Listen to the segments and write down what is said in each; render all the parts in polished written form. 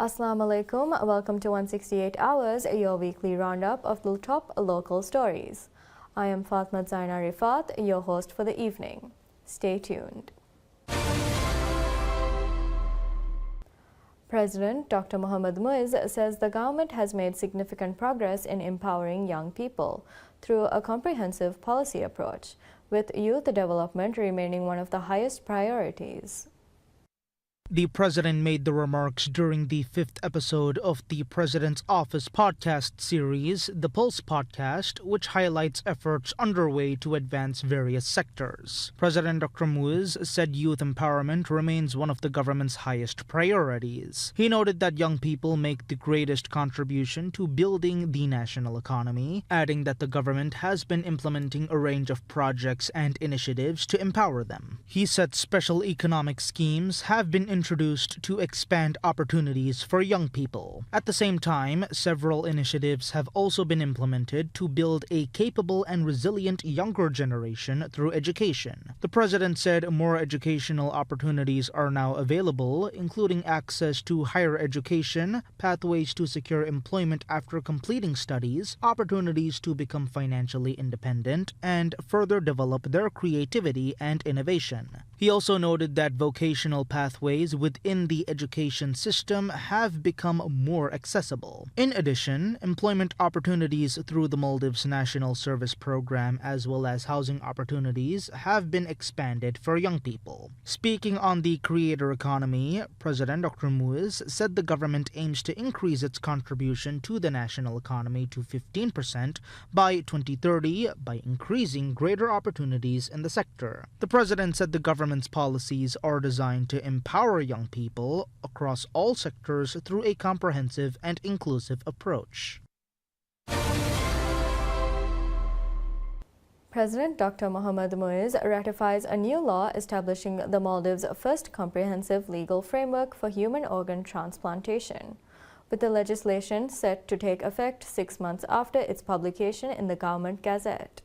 Assalamu alaikum. Welcome to 168 Hours, your weekly roundup of the top local stories. I am Fatma Zaina Rifat, your host for the evening. Stay tuned. President Dr. Mohammad Muiz says the government has made significant progress in empowering young people through a comprehensive policy approach, with youth development remaining one of the highest priorities. The president made the remarks during the fifth episode of the President's Office podcast series, The Pulse Podcast, which highlights efforts underway to advance various sectors. President Dr. Muiz said youth empowerment remains one of the government's highest priorities. He noted that young people make the greatest contribution to building the national economy, adding that the government has been implementing a range of projects and initiatives to empower them. He said special economic schemes have been introduced to expand opportunities for young people. At the same time, several initiatives have also been implemented to build a capable and resilient younger generation through education. The president said more educational opportunities are now available, including access to higher education, pathways to secure employment after completing studies, opportunities to become financially independent, and further develop their creativity and innovation. He also noted that vocational pathways within the education system have become more accessible. In addition, employment opportunities through the Maldives National Service Program as well as housing opportunities have been expanded for young people. Speaking on the creator economy, President Dr. Muiz said the government aims to increase its contribution to the national economy to 15% by 2030 by increasing greater opportunities in the sector. The president said the government's policies are designed to empower young people across all sectors through a comprehensive and inclusive approach. President Dr. Mohammad Muiz ratifies a new law establishing the Maldives' first comprehensive legal framework for human organ transplantation, with the legislation set to take effect 6 months after its publication in the Government Gazette.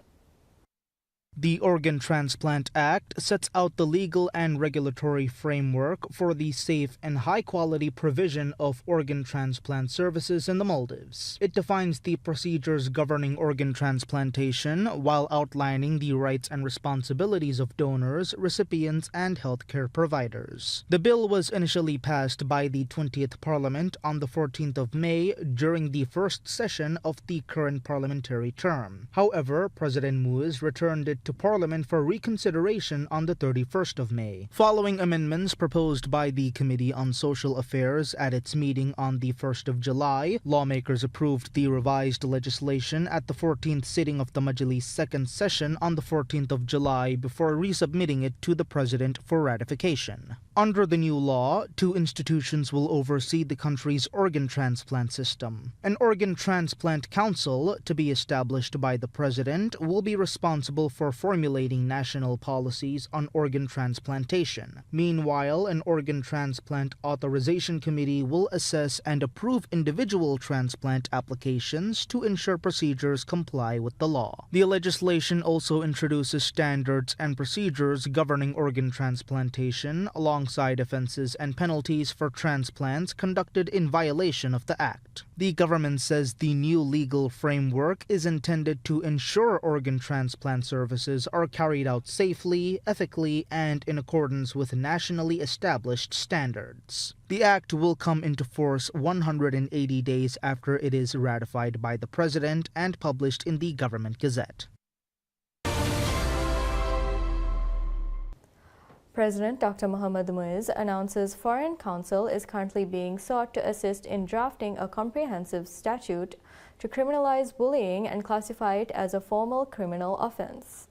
The Organ Transplant Act sets out the legal and regulatory framework for the safe and high-quality provision of organ transplant services in the Maldives. It defines the procedures governing organ transplantation while outlining the rights and responsibilities of donors, recipients, and healthcare providers. The bill was initially passed by the 20th Parliament on the 14th of May during the first session of the current parliamentary term. However, President Muiz returned it to Parliament for reconsideration on the 31st of May. Following amendments proposed by the Committee on Social Affairs at its meeting on the 1st of July, lawmakers approved the revised legislation at the 14th sitting of the Majlis' second session on the 14th of July before resubmitting it to the President for ratification. Under the new law, 2 institutions will oversee the country's organ transplant system. An organ transplant council, to be established by the President, will be responsible for formulating national policies on organ transplantation. Meanwhile, an organ transplant authorization committee will assess and approve individual transplant applications to ensure procedures comply with the law. The legislation also introduces standards and procedures governing organ transplantation, alongside offenses and penalties for transplants conducted in violation of the Act. The government says the new legal framework is intended to ensure organ transplant services are carried out safely, ethically, and in accordance with nationally established standards. The act will come into force 180 days after it is ratified by the President and published in the Government Gazette. President Dr. Mohammad Muiz announces Foreign Counsel is currently being sought to assist in drafting a comprehensive statute to criminalize bullying and classify it as a formal criminal offense.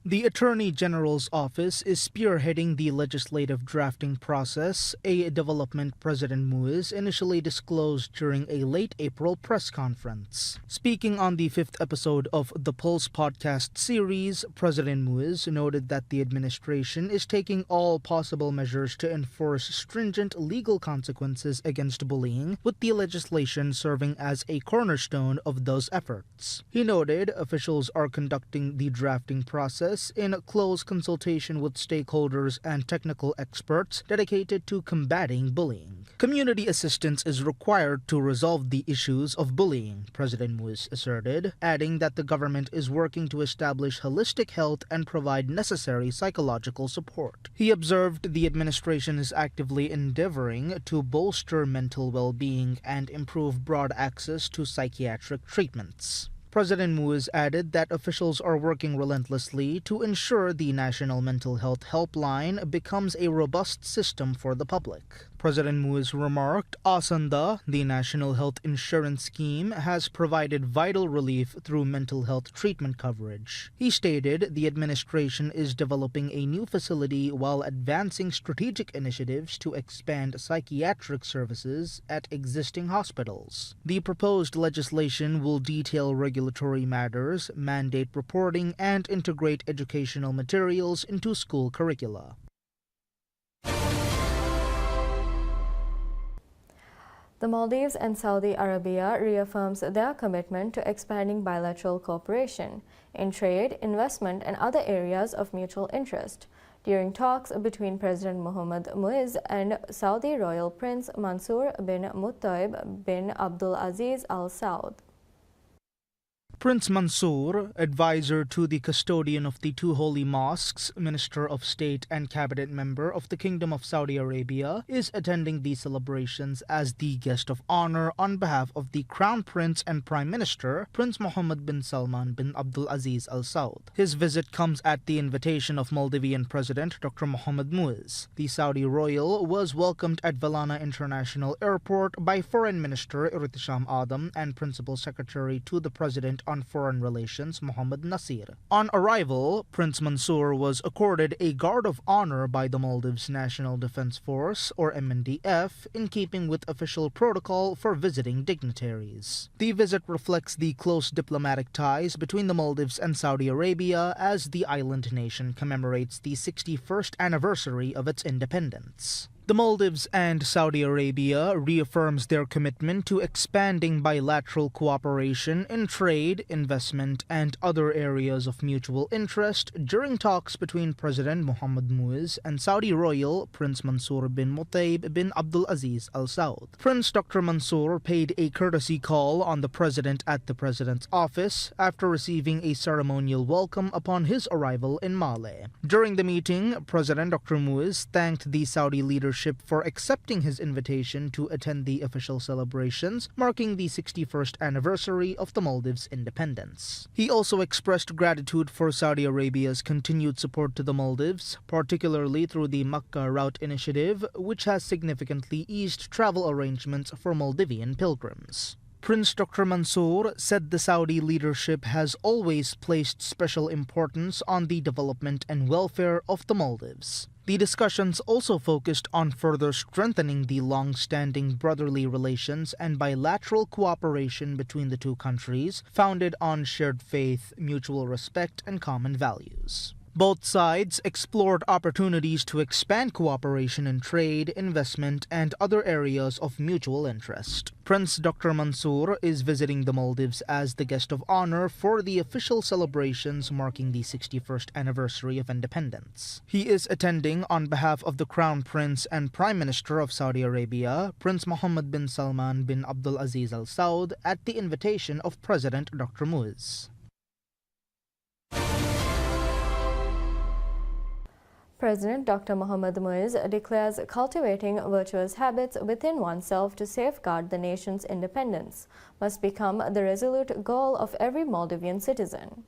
The Attorney General's office is spearheading the legislative drafting process, a development President Muiz initially disclosed during a late April press conference. Speaking on the fifth episode of the Pulse podcast series, President Muiz noted that the administration is taking all possible measures to enforce stringent legal consequences against bullying, with the legislation serving as a cornerstone of those efforts. He noted officials are conducting the drafting process process in close consultation with stakeholders and technical experts dedicated to combating bullying. Community assistance is required to resolve the issues of bullying, President Muiz asserted, adding that the government is working to establish holistic health and provide necessary psychological support. He observed the administration is actively endeavoring to bolster mental well-being and improve broad access to psychiatric treatments. President Muiz added that officials are working relentlessly to ensure the National Mental Health Helpline becomes a robust system for the public. President Muiz remarked, Asanda, the National Health Insurance Scheme, has provided vital relief through mental health treatment coverage. He stated the administration is developing a new facility while advancing strategic initiatives to expand psychiatric services at existing hospitals. The proposed legislation will detail regulatory matters, mandate reporting, and integrate educational materials into school curricula. The Maldives and Saudi Arabia reaffirms their commitment to expanding bilateral cooperation in trade, investment, and other areas of mutual interest during talks between President Mohammed Muiz and Saudi Royal Prince Mansour bin Muttaib bin Abdul Aziz Al Saud. Prince Mansour, advisor to the custodian of the two holy mosques, Minister of State and cabinet member of the Kingdom of Saudi Arabia, is attending the celebrations as the guest of honor on behalf of the Crown Prince and Prime Minister, Prince Mohammed bin Salman bin Abdul Aziz Al Saud. His visit comes at the invitation of Maldivian President Dr. Mohammed Muiz. The Saudi royal was welcomed at Valana International Airport by Foreign Minister Irtisham Adam and Principal Secretary to the President on Foreign Relations Mohammed Nasir. On arrival, Prince Mansour was accorded a Guard of Honor by the Maldives National Defense Force, or MNDF, in keeping with official protocol for visiting dignitaries. The visit reflects the close diplomatic ties between the Maldives and Saudi Arabia as the island nation commemorates the 61st anniversary of its independence. The Maldives and Saudi Arabia reaffirms their commitment to expanding bilateral cooperation in trade, investment, and other areas of mutual interest during talks between President Mohammed Muiz and Saudi royal Prince Mansour bin Muttaib bin Abdul Aziz Al Saud. Prince Dr. Mansour paid a courtesy call on the president at the president's office after receiving a ceremonial welcome upon his arrival in Male. During the meeting, President Dr. Muiz thanked the Saudi leadership for accepting his invitation to attend the official celebrations marking the 61st anniversary of the Maldives' independence. He also expressed gratitude for Saudi Arabia's continued support to the Maldives, particularly through the Makkah Route Initiative, which has significantly eased travel arrangements for Maldivian pilgrims. Prince Dr. Mansour said the Saudi leadership has always placed special importance on the development and welfare of the Maldives. The discussions also focused on further strengthening the long-standing brotherly relations and bilateral cooperation between the two countries, founded on shared faith, mutual respect, and common values. Both sides explored opportunities to expand cooperation in trade, investment, and other areas of mutual interest. Prince Dr. Mansour is visiting the Maldives as the guest of honor for the official celebrations marking the 61st anniversary of independence. He is attending on behalf of the Crown Prince and Prime Minister of Saudi Arabia, Prince Mohammed bin Salman bin Abdul Aziz Al Saud, at the invitation of President Dr. Muiz. President Dr. Mohammed Muiz declares cultivating virtuous habits within oneself to safeguard the nation's independence must become the resolute goal of every Maldivian citizen.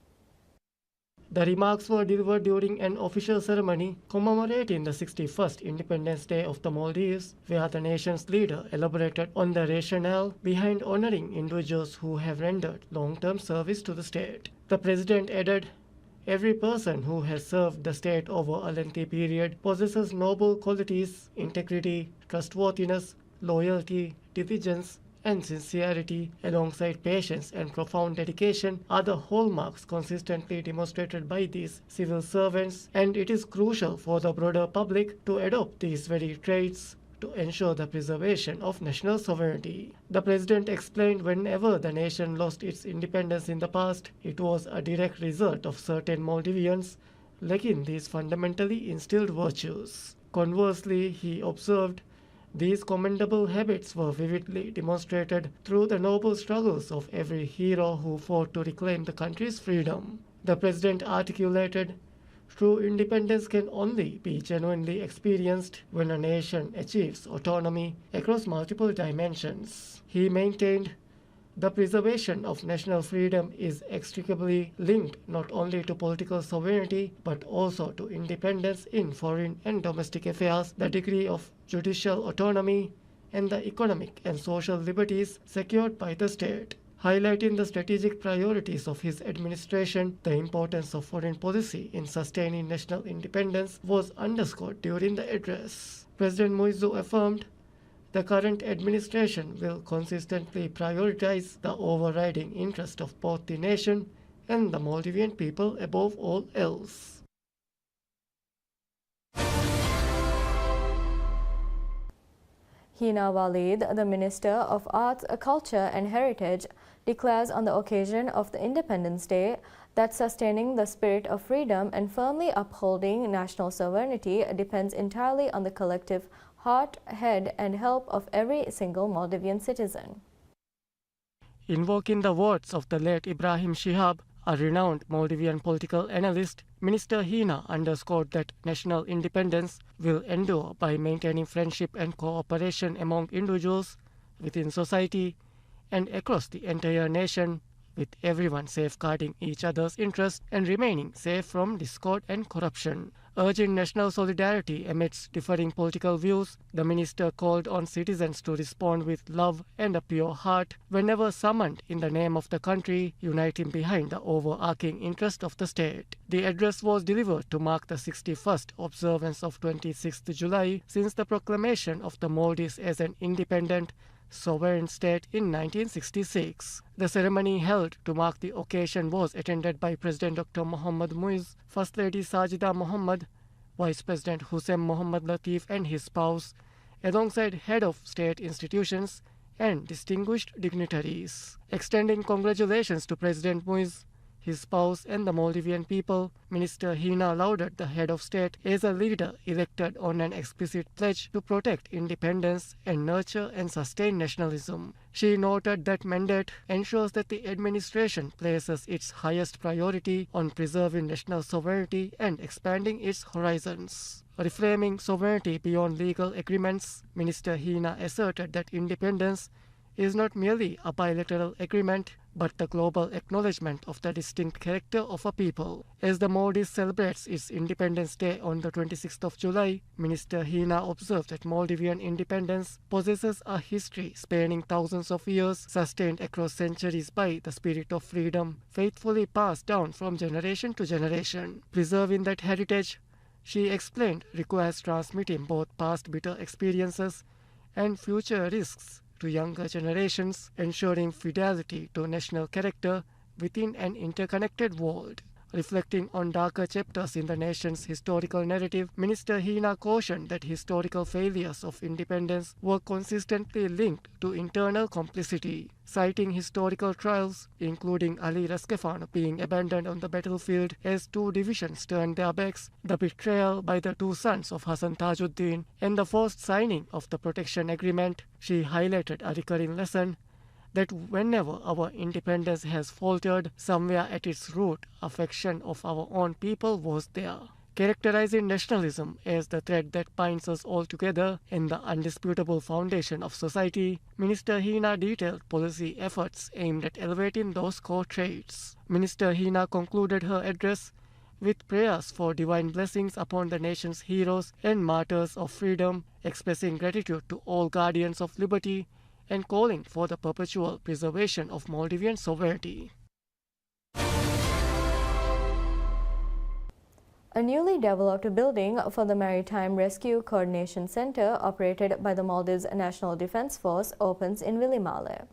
The remarks were delivered during an official ceremony commemorating the 61st Independence Day of the Maldives, where the nation's leader elaborated on the rationale behind honoring individuals who have rendered long-term service to the state. The president added, "Every person who has served the state over a lengthy period possesses noble qualities, integrity, trustworthiness, loyalty, diligence, and sincerity, alongside patience and profound dedication, are the hallmarks consistently demonstrated by these civil servants, and it is crucial for the broader public to adopt these very traits to ensure the preservation of national sovereignty." The president explained whenever the nation lost its independence in the past, it was a direct result of certain Maldivians lacking these fundamentally instilled virtues. Conversely, he observed, these commendable habits were vividly demonstrated through the noble struggles of every hero who fought to reclaim the country's freedom. The president articulated, true independence can only be genuinely experienced when a nation achieves autonomy across multiple dimensions. He maintained, the preservation of national freedom is inextricably linked not only to political sovereignty but also to independence in foreign and domestic affairs, the degree of judicial autonomy, and the economic and social liberties secured by the state. Highlighting the strategic priorities of his administration, the importance of foreign policy in sustaining national independence was underscored during the address. President Muizzu affirmed, the current administration will consistently prioritize the overriding interest of both the nation and the Maldivian people above all else. Hina Walid, the Minister of Arts, Culture and Heritage, declares on the occasion of the Independence Day that sustaining the spirit of freedom and firmly upholding national sovereignty depends entirely on the collective heart, head and help of every single Maldivian citizen. Invoking the words of the late Ibrahim Shihab, a renowned Maldivian political analyst, Minister Hina underscored that national independence will endure by maintaining friendship and cooperation among individuals, within society, and across the entire nation, with everyone safeguarding each other's interests and remaining safe from discord and corruption. Urging national solidarity amidst differing political views, the minister called on citizens to respond with love and a pure heart whenever summoned in the name of the country, uniting behind the overarching interest of the state. The address was delivered to mark the 61st observance of 26th July since the proclamation of the Maldives as an independent, sovereign state in 1966. The ceremony held to mark the occasion was attended by President Dr. Mohammad Muiz, First Lady Sajida Mohammad, Vice President Hussein Mohammad Latif and his spouse, alongside head of state institutions and distinguished dignitaries. Extending congratulations to President Muiz, his spouse and the Maldivian people, Minister Hina lauded the head of state as a leader elected on an explicit pledge to protect independence and nurture and sustain nationalism. She noted that mandate ensures that the administration places its highest priority on preserving national sovereignty and expanding its horizons. Reframing sovereignty beyond legal agreements, Minister Hina asserted that independence is not merely a bilateral agreement, but the global acknowledgement of the distinct character of a people. As the Maldives celebrates its Independence Day on the 26th of July, Minister Hina observed that Maldivian independence possesses a history spanning thousands of years, sustained across centuries by the spirit of freedom, faithfully passed down from generation to generation. Preserving that heritage, she explained, requires transmitting both past bitter experiences and future risks to younger generations, ensuring fidelity to national character within an interconnected world. Reflecting on darker chapters in the nation's historical narrative, Minister Hina cautioned that historical failures of independence were consistently linked to internal complicity, citing historical trials, including Ali Raskafan being abandoned on the battlefield as two divisions turned their backs, the betrayal by the two sons of Hassan Tajuddin, and the forced signing of the protection agreement. She highlighted a recurring lesson that whenever our independence has faltered, somewhere at its root, affection of our own people was there. Characterizing nationalism as the thread that binds us all together and the undisputable foundation of society, Minister Hina detailed policy efforts aimed at elevating those core traits. Minister Hina concluded her address with prayers for divine blessings upon the nation's heroes and martyrs of freedom, expressing gratitude to all guardians of liberty and calling for the perpetual preservation of Maldivian sovereignty. A newly developed building for the Maritime Rescue Coordination Center operated by the Maldives National Defense Force opens in Vilimale.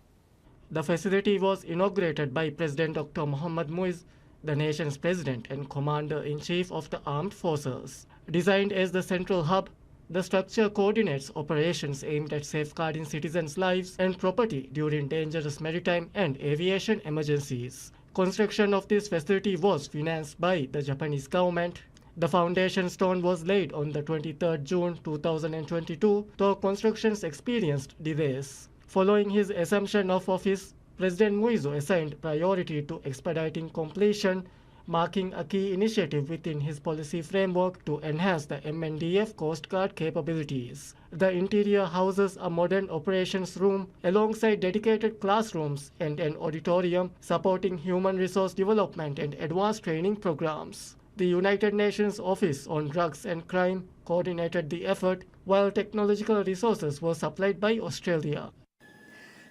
The facility was inaugurated by President Dr. Mohammad Muiz, the nation's president and commander-in-chief of the armed forces. Designed as the central hub, the structure coordinates operations aimed at safeguarding citizens' lives and property during dangerous maritime and aviation emergencies. Construction of this facility was financed by the Japanese government. The foundation stone was laid on the 23rd June 2022, though constructions experienced delays. Following his assumption of office, President Muizu assigned priority to expediting completion, marking a key initiative within his policy framework to enhance the MNDF Coast Guard capabilities. The interior houses a modern operations room alongside dedicated classrooms and an auditorium supporting human resource development and advanced training programs. The United Nations Office on Drugs and Crime coordinated the effort, while technological resources were supplied by Australia.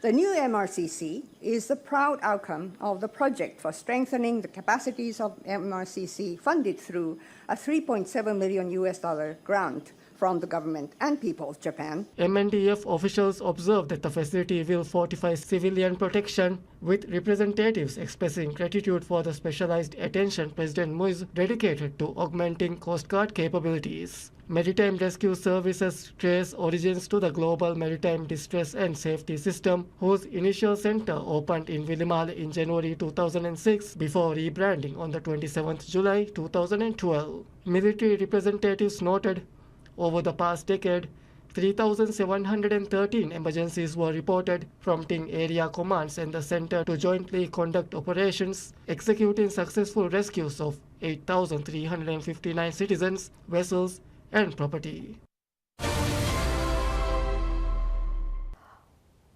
The new MRCC is the proud outcome of the project for strengthening the capacities of MRCC funded through a $3.7 million grant from the government and people of Japan. MNDF officials observed that the facility will fortify civilian protection, with representatives expressing gratitude for the specialized attention President Muiz dedicated to augmenting Coast Guard capabilities. Maritime Rescue Services trace origins to the Global Maritime Distress and Safety System, whose initial center opened in Villimale in January 2006 before rebranding on the 27th July 2012. Military representatives noted over the past decade, 3,713 emergencies were reported, prompting area commands and the center to jointly conduct operations, executing successful rescues of 8,359 citizens, vessels, and property.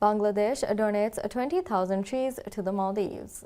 Bangladesh donates 20,000 trees to the Maldives.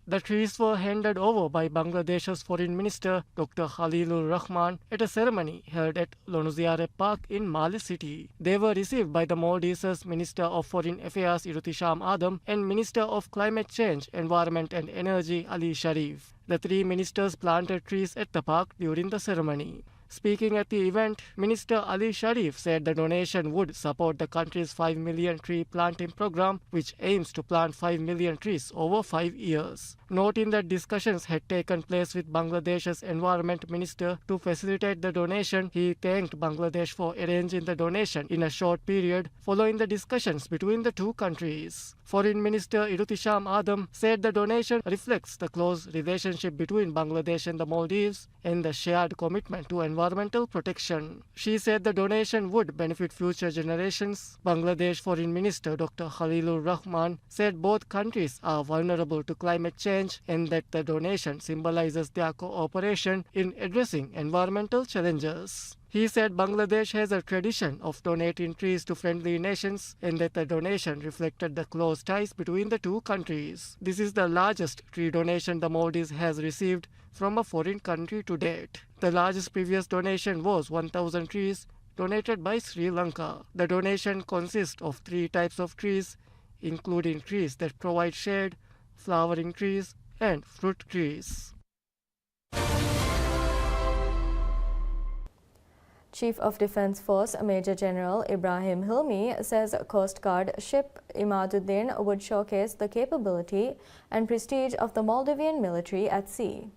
The trees were handed over by Bangladesh's Foreign Minister Dr. Khalilur Rahman at a ceremony held at Lonuziare Park in Male City. They were received by the Maldives' Minister of Foreign Affairs Irutisham Adam and Minister of Climate Change, Environment and Energy Ali Sharif. The three ministers planted trees at the park during the ceremony. Speaking at the event, Minister Ali Sharif said the donation would support the country's 5 million tree planting program, which aims to plant 5 million trees over 5 years. Noting that discussions had taken place with Bangladesh's Environment Minister to facilitate the donation, he thanked Bangladesh for arranging the donation in a short period following the discussions between the two countries. Foreign Minister Irutisham Adam said the donation reflects the close relationship between Bangladesh and the Maldives and the shared commitment to environmental protection. She said the donation would benefit future generations. Bangladesh Foreign Minister Dr. Khalilur Rahman said both countries are vulnerable to climate change and that the donation symbolizes their cooperation in addressing environmental challenges. He said Bangladesh has a tradition of donating trees to friendly nations and that the donation reflected the close ties between the two countries. This is the largest tree donation the Maldives has received from a foreign country to date. The largest previous donation was 1,000 trees donated by Sri Lanka. The donation consists of 3 types of trees, including trees that provide shade, flowering trees, and fruit trees. Chief of Defence Force Major General Ibrahim Hilmi says Coast Guard ship Imaduddin would showcase the capability and prestige of the Maldivian military at sea.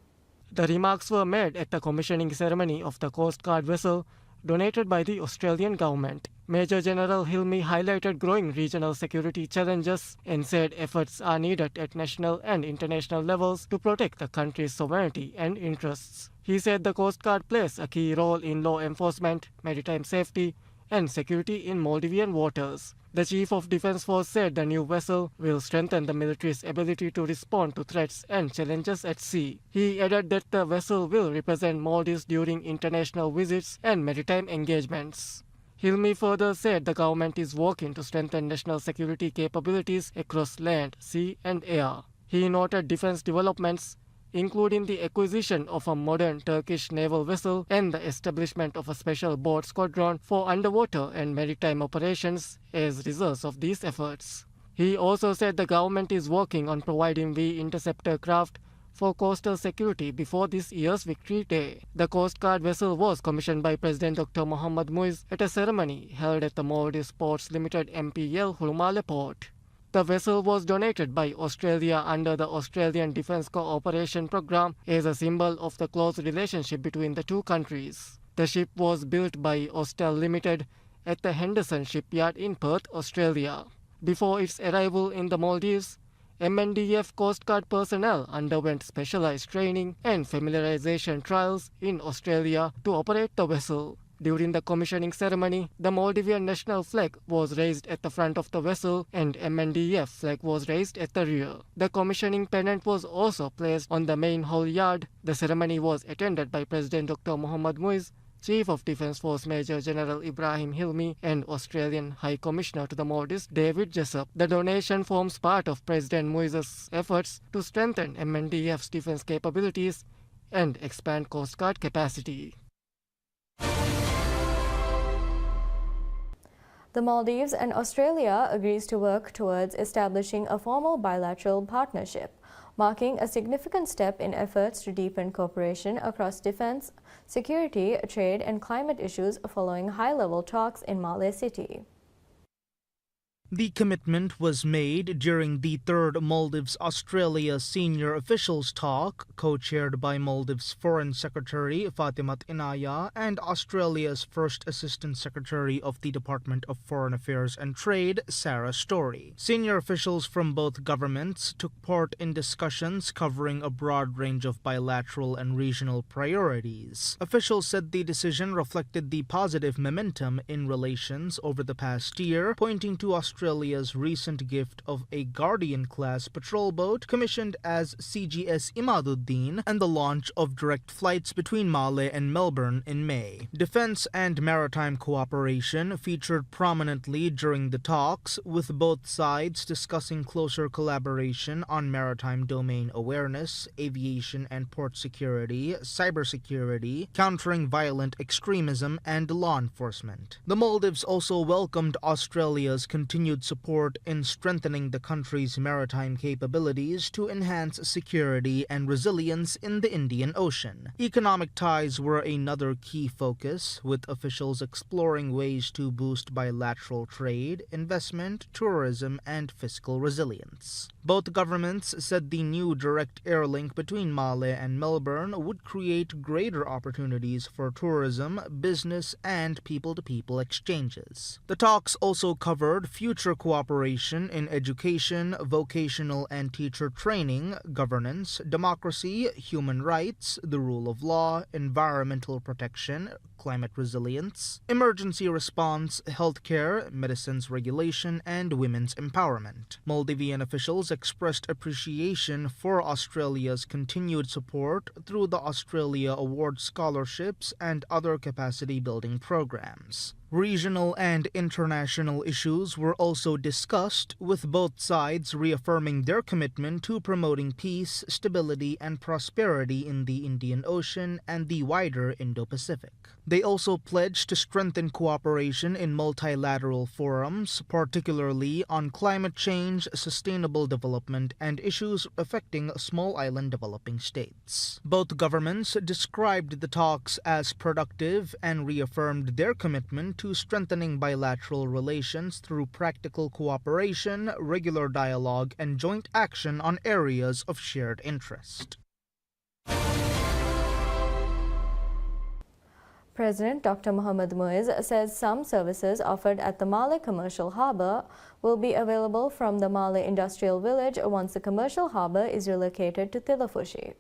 The remarks were made at the commissioning ceremony of the Coast Guard vessel donated by the Australian government. Major General Hilmi highlighted growing regional security challenges and said efforts are needed at national and international levels to protect the country's sovereignty and interests. He said the Coast Guard plays a key role in law enforcement, maritime safety, and security in Maldivian waters. The Chief of Defence Force said the new vessel will strengthen the military's ability to respond to threats and challenges at sea. He added that the vessel will represent Maldives during international visits and maritime engagements. Hilmi further said the government is working to strengthen national security capabilities across land, sea, and air. He noted defence developments, including the acquisition of a modern Turkish naval vessel and the establishment of a special boat squadron for underwater and maritime operations as results of these efforts. He also said the government is working on providing V-interceptor craft for coastal security before this year's Victory Day. The Coast Guard vessel was commissioned by President Dr. Mohammad Muiz at a ceremony held at the Maldives Ports Limited MPL Hulmale Port. The vessel was donated by Australia under the Australian Defence Cooperation Programme as a symbol of the close relationship between the two countries. The ship was built by Austal Limited at the Henderson Shipyard in Perth, Australia. Before its arrival in the Maldives, MNDF Coast Guard personnel underwent specialized training and familiarization trials in Australia to operate the vessel. During the commissioning ceremony, the Maldivian national flag was raised at the front of the vessel and MNDF flag was raised at the rear. The commissioning pennant was also placed on the main hull yard. The ceremony was attended by President Dr. Mohammad Muiz, Chief of Defence Force Major General Ibrahim Hilmi and Australian High Commissioner to the Maldives David Jessup. The donation forms part of President Muiz's efforts to strengthen MNDF's defence capabilities and expand Coast Guard capacity. The Maldives and Australia agrees to work towards establishing a formal bilateral partnership, marking a significant step in efforts to deepen cooperation across defense, security, trade and climate issues following high-level talks in Male City. The commitment was made during the third Maldives-Australia Senior Officials Talk, co-chaired by Maldives Foreign Secretary Fatimat Inaya and Australia's First Assistant Secretary of the Department of Foreign Affairs and Trade, Sarah Story. Senior officials from both governments took part in discussions covering a broad range of bilateral and regional priorities. Officials said the decision reflected the positive momentum in relations over the past year, pointing to Australia's recent gift of a Guardian-class patrol boat commissioned as CGS Imaduddin and the launch of direct flights between Male and Melbourne in May. Defense and maritime cooperation featured prominently during the talks, with both sides discussing closer collaboration on maritime domain awareness, aviation and port security, cybersecurity, countering violent extremism, and law enforcement. The Maldives also welcomed Australia's continued support in strengthening the country's maritime capabilities to enhance security and resilience in the Indian Ocean. Economic ties were another key focus, with officials exploring ways to boost bilateral trade, investment, tourism, and fiscal resilience. Both governments said the new direct air link between Male and Melbourne would create greater opportunities for tourism, business, and people-to-people exchanges. The talks also covered future cooperation in education, vocational and teacher training, governance, democracy, human rights, the rule of law, environmental protection, climate resilience, emergency response, healthcare, medicines regulation, and women's empowerment. Maldivian officials expressed appreciation for Australia's continued support through the Australia Award scholarships and other capacity-building programs. Regional and international issues were also discussed, with both sides reaffirming their commitment to promoting peace, stability, and prosperity in the Indian Ocean and the wider Indo-Pacific. They also pledged to strengthen cooperation in multilateral forums, particularly on climate change, sustainable development, and issues affecting small island developing states. Both governments described the talks as productive and reaffirmed their commitment to strengthening bilateral relations through practical cooperation, regular dialogue, and joint action on areas of shared interest. President Dr. Mohammad Muiz says some services offered at the Male Commercial Harbour will be available from the Male Industrial Village once the commercial harbour is relocated to Thilafushi.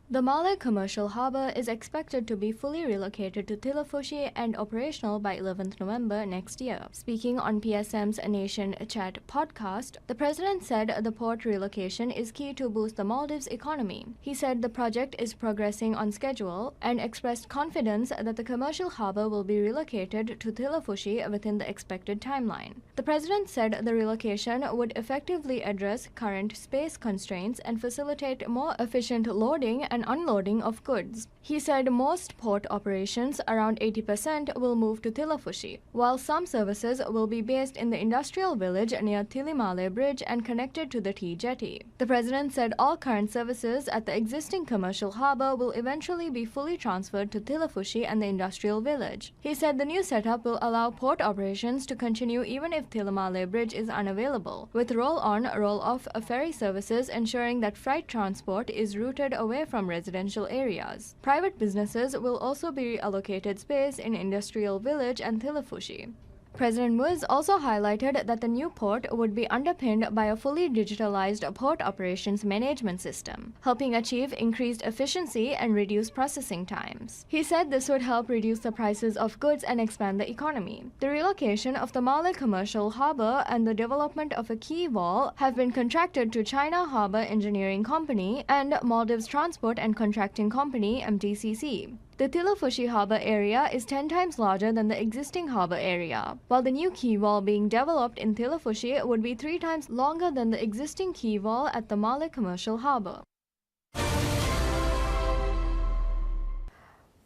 The Male Commercial Harbour is expected to be fully relocated to Thilafushi and operational by 11th November next year. Speaking on PSM's Nation Chat podcast, the president said the port relocation is key to boost the Maldives' economy. He said the project is progressing on schedule and expressed confidence that the commercial harbour will be relocated to Thilafushi within the expected timeline. The president said the relocation would effectively address current space constraints and facilitate more efficient loading and unloading of goods. He said most port operations, around 80%, will move to Thilafushi, while some services will be based in the industrial village near Thilimale Bridge and connected to the T jetty. The president said all current services at the existing commercial harbour will eventually be fully transferred to Thilafushi and the industrial village. He said the new setup will allow port operations to continue even if Thilimale Bridge is unavailable, with roll-on, roll-off ferry services ensuring that freight transport is routed away from residential areas. Private businesses will also be allocated space in Industrial Village and Thilafushi. President Muiz also highlighted that the new port would be underpinned by a fully digitalized port operations management system, helping achieve increased efficiency and reduce processing times. He said this would help reduce the prices of goods and expand the economy. The relocation of the Malé Commercial Harbour and the development of a quay wall have been contracted to China Harbour Engineering Company and Maldives Transport and Contracting Company (MTCC). The Tilafushi harbour area is 10 times larger than the existing harbour area, while the new quay wall being developed in Tilafushi would be 3 times longer than the existing quay wall at the Malé Commercial Harbour.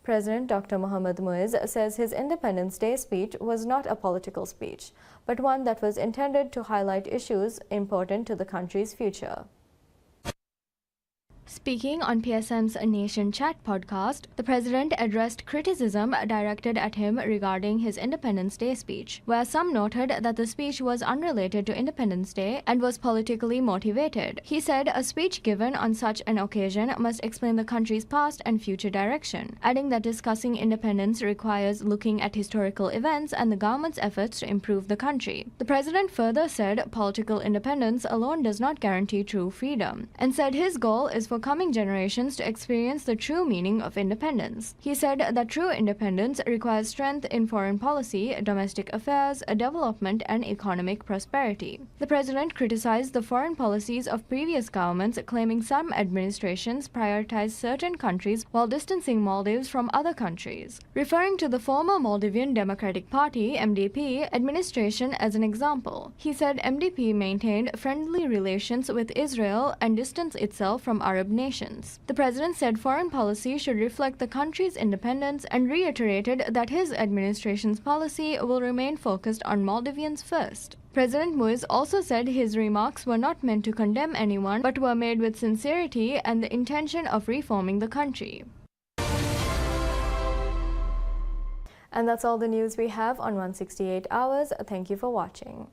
President Dr. Mohammad Muiz says his Independence Day speech was not a political speech, but one that was intended to highlight issues important to the country's future. Speaking on PSM's Nation Chat podcast, the president addressed criticism directed at him regarding his Independence Day speech, where some noted that the speech was unrelated to Independence Day and was politically motivated. He said a speech given on such an occasion must explain the country's past and future direction, adding that discussing independence requires looking at historical events and the government's efforts to improve the country. The president further said political independence alone does not guarantee true freedom, and said his goal is for coming generations to experience the true meaning of independence. He said that true independence requires strength in foreign policy, domestic affairs, development, and economic prosperity. The president criticized the foreign policies of previous governments, claiming some administrations prioritized certain countries while distancing Maldives from other countries. Referring to the former Maldivian Democratic Party (MDP) administration as an example, he said MDP maintained friendly relations with Israel and distanced itself from Arab nations. The president said foreign policy should reflect the country's independence and reiterated that his administration's policy will remain focused on Maldivians first. President Muiz also said his remarks were not meant to condemn anyone but were made with sincerity and the intention of reforming the country. And that's all the news we have on 168 Hours. Thank you for watching.